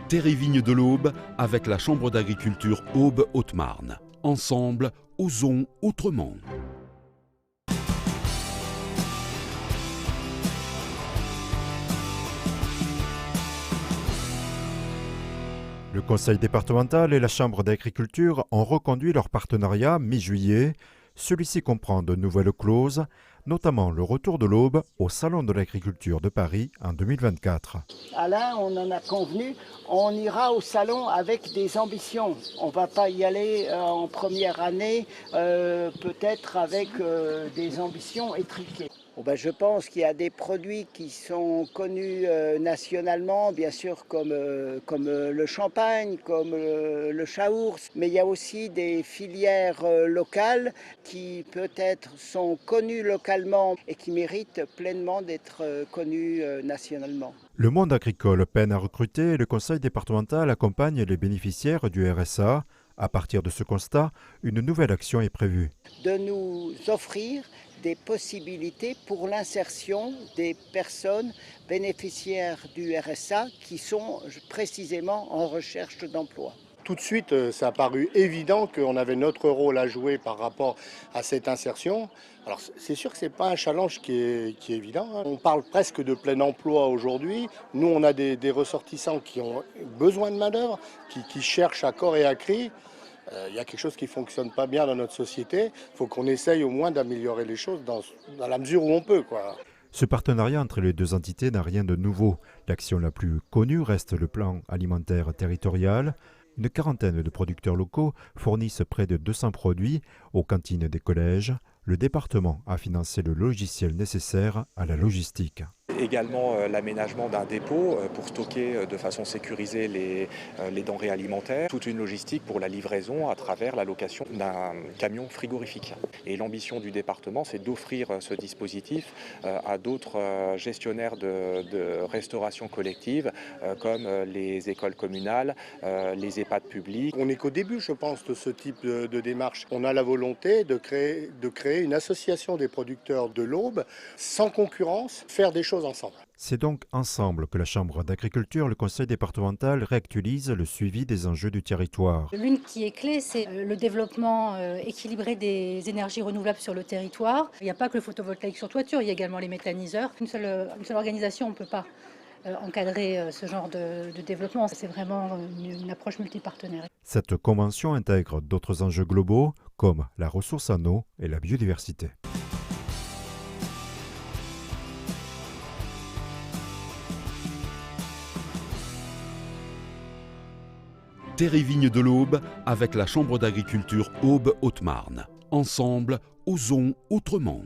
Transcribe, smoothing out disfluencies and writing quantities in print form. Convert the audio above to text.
Terre et Vignes de l'Aube avec la Chambre d'agriculture Aube-Haute-Marne. Ensemble, osons autrement. Le conseil départemental et la chambre d'agriculture ont reconduit leur partenariat mi-juillet. Celui-ci comprend de nouvelles clauses, notamment le retour de l'Aube au Salon de l'agriculture de Paris en 2024. Alain, on en a convenu, on ira au salon avec des ambitions. On ne va pas y aller en première année, peut-être avec des ambitions étriquées. Je pense qu'il y a des produits qui sont connus nationalement, bien sûr comme le champagne, comme le chaours, mais il y a aussi des filières locales qui peut-être sont connues localement et qui méritent pleinement d'être connues nationalement. Le monde agricole peine à recruter et le conseil départemental accompagne les bénéficiaires du RSA. À partir de ce constat, une nouvelle action est prévue. De nous offrir des possibilités pour l'insertion des personnes bénéficiaires du RSA qui sont précisément en recherche d'emploi. Tout de suite, ça a paru évident qu'on avait notre rôle à jouer par rapport à cette insertion. Alors c'est sûr que ce n'est pas un challenge qui est évident. On parle presque de plein emploi aujourd'hui. Nous, on a des ressortissants qui ont besoin de main-d'œuvre, qui cherchent à corps et à cri. Il y a quelque chose qui ne fonctionne pas bien dans notre société. Il faut qu'on essaye au moins d'améliorer les choses dans la mesure où on peut, quoi. Ce partenariat entre les deux entités n'a rien de nouveau. L'action la plus connue reste le plan alimentaire territorial. Une quarantaine de producteurs locaux fournissent près de 200 produits aux cantines des collèges. Le département a financé le logiciel nécessaire à la logistique. Également l'aménagement d'un dépôt pour stocker de façon sécurisée les denrées alimentaires. Toute une logistique pour la livraison à travers la location d'un camion frigorifique. Et l'ambition du département, c'est d'offrir ce dispositif à d'autres gestionnaires de restauration collective comme les écoles communales, les EHPAD publics. On n'est qu'au début, je pense, de ce type de démarche. On a la volonté de créer une association des producteurs de l'Aube sans concurrence, faire des choses ensemble. C'est donc ensemble que la Chambre d'agriculture, le conseil départemental réactualise le suivi des enjeux du territoire. L'une qui est clé, c'est le développement équilibré des énergies renouvelables sur le territoire. Il n'y a pas que le photovoltaïque sur toiture, il y a également les méthaniseurs. Une seule organisation, on ne peut pas encadrer ce genre de développement. C'est vraiment une approche multipartenaire. Cette convention intègre d'autres enjeux globaux comme la ressource en eau et la biodiversité. Terre et Vignes de l'Aube avec la Chambre d'agriculture Aube-Haute-Marne. Ensemble, osons autrement.